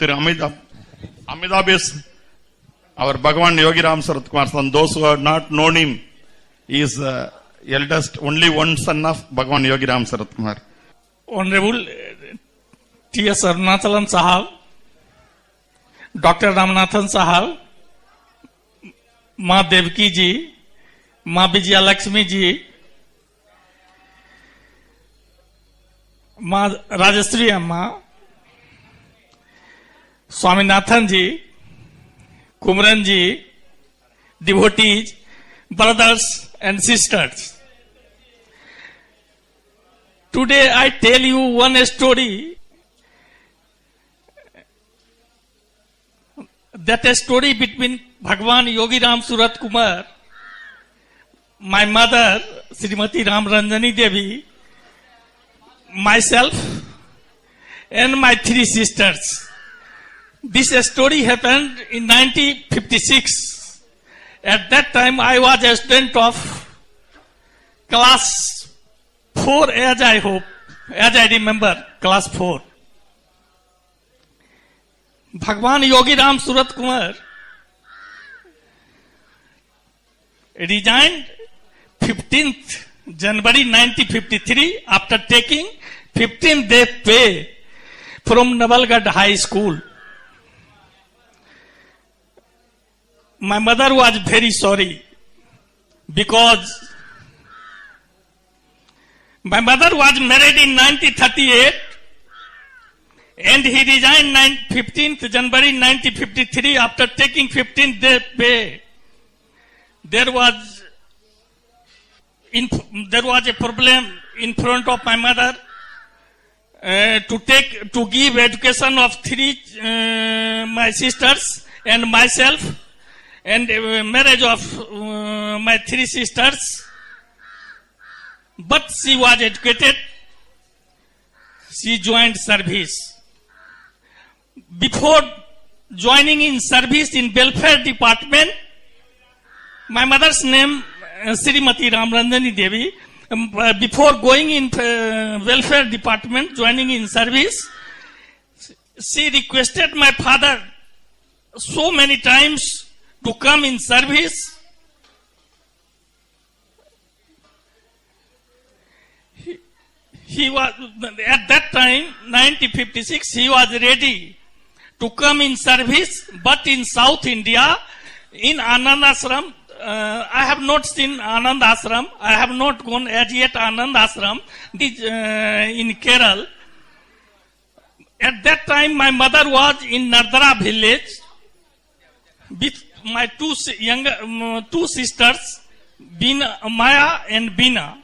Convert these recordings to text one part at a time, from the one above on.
Amitabh. Amitabh is our Bhagawan Yogi Ramsuratkumar son. Those who have not known him, he is eldest, only one son of Bhagawan Yogi Ramsuratkumar. Honorable T.S. Arunachalam Sahab, Dr. Ramanathan Sahab, माँ देवकी जी, माँ विजया लक्ष्मी जी, माँ राजश्री अम्मा, स्वामीनाथन जी, कुमरन जी, devotees, brothers and sisters. Today I tell you one story. That a story between Bhagawan Yogi Ramsuratkumar, my mother Srimati Ramranjani Devi, myself and my three sisters. This story happened in 1956. At that time I was a student of class 4 as I remember, class 4. Bhagawan Yogi Ramsuratkumar resigned 15th January 1953 after taking 15-day pay from Navalgarh High School. My mother was very sorry because my mother was married in 1938 and he resigned 15th January 1953 after taking 15-day pay. There was a problem in front of my mother to give education of three my sisters and myself, and marriage of my three sisters. But she was educated. She joined service. Before joining in service in welfare department, my mother's name Srimati Ramranjani Devi. Before going in welfare department, joining in service, she requested my father so many times to come in service. He was, at that time, 1956, he was ready to come in service, but in South India, in Anand Ashram, I have not seen Anand Ashram. I have not gone as yet Anand Ashram in Kerala. At that time, my mother was in Nardara village with my two sisters, Maya and Bina.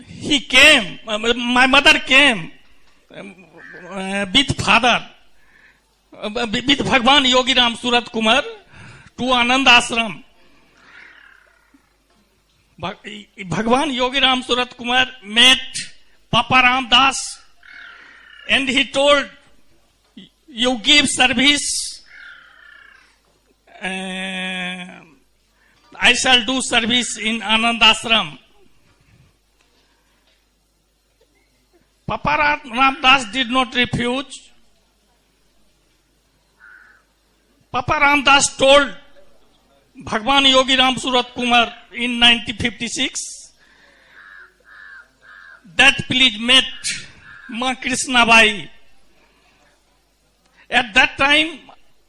He came, my mother came with father, with Bhagawan Yogi Ramsuratkumar to Anand Ashram. Bhagawan Yogi Ramsuratkumar met Papa Ramdas and he told, you give service, I shall do service in Anand Ashram. Papa Ramdas did not refuse. Papa Ramdas told Bhagawan Yogi Ramsuratkumar in 1956 that please meet Ma Krishna Bai. At that time,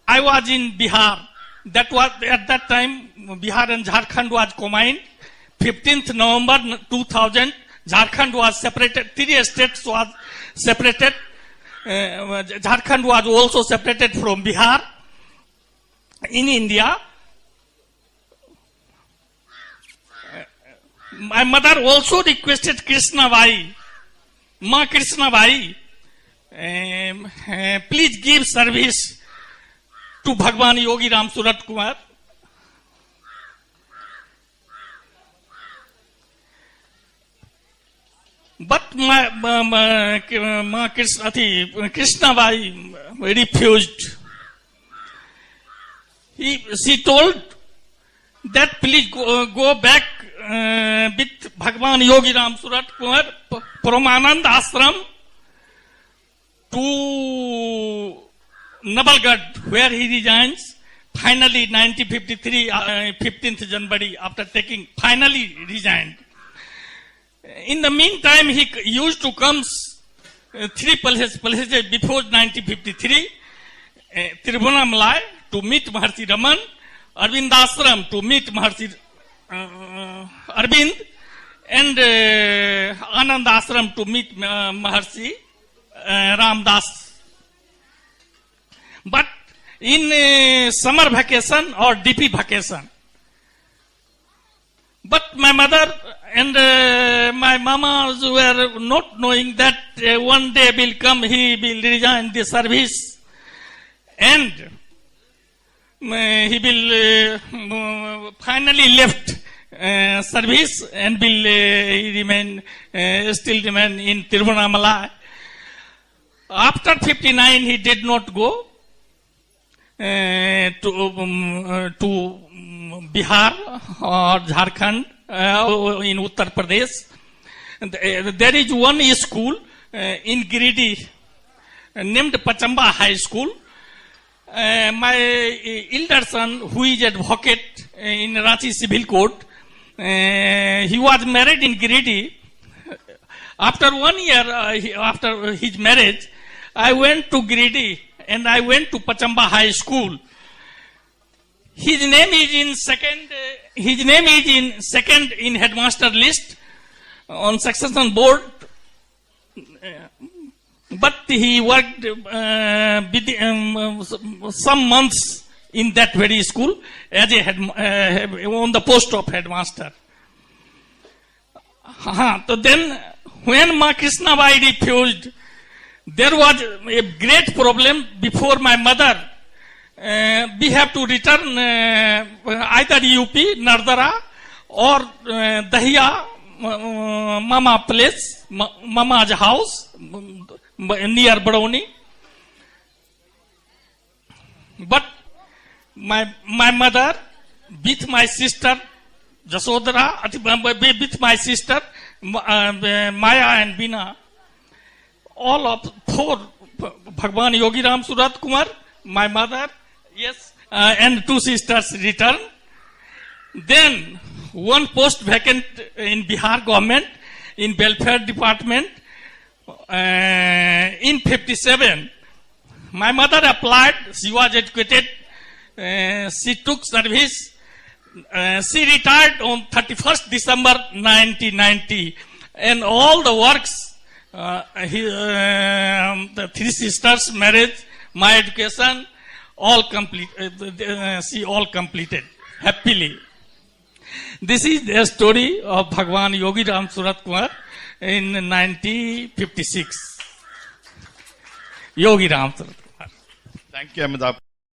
I was in Bihar. At that time, Bihar and Jharkhand was combined. 15th November 2000, Jharkhand was separated. 3 states was separated. Jharkhand was also separated from Bihar. In India, my mother also requested Krishna Bai, Ma Krishna Bai, please give service to Bhagawan Yogi Ramsuratkumar. But Krishna Bai refused. She told that please go back with Bhagawan Yogi Ramsuratkumar from Anand Ashram to Nabalgarh, where he resigns. Finally, 1953, 15th January, after taking, finally resigned. In the meantime, he used to come 3 places before 1953, Tiruvannamalai to meet Maharshi Raman, Arvind Ashram to meet Maharshi Arvind, and Anand Ashram to meet Maharshi Ramdas. But in summer vacation or DP vacation. But my mother and my mama were not knowing that one day will come, he will resign the service and he will finally left service and will still remain in Tiruvannamalai. After 59, he did not go to Bihar or Jharkhand in Uttar Pradesh. There is one school in Giridih named Pachamba High School. My elder son, who is advocate in Ranchi Civil Court, he was married in Giridih. After 1 year, after his marriage, I went to Giridih and I went to Pachamba High School. His name is in second in headmaster list on succession board. But he worked some months in that very school as on the post of headmaster. So then, when Ma Krishna Bai refused, there was a great problem before my mother. We have to return either UP, Nardara, or Dahiya, Mama place, Mama's house, near Barauni. But my mother, with my sister, Jasodhara, with my sister, Maya and Bina, all of 4, Bhagawan Yogi Ramsuratkumar, my mother, yes, and 2 sisters returned. Then one post vacant in Bihar government in welfare department in 57. My mother applied, she was educated, she took service, she retired on 31st December 1990, and all the works, the 3 sisters' marriage, my education, all complete. She all completed happily. This is the story of Bhagawan Yogi Ramsuratkumar in 1956. Yogi Ramsuratkumar. Thank you, Amitabh.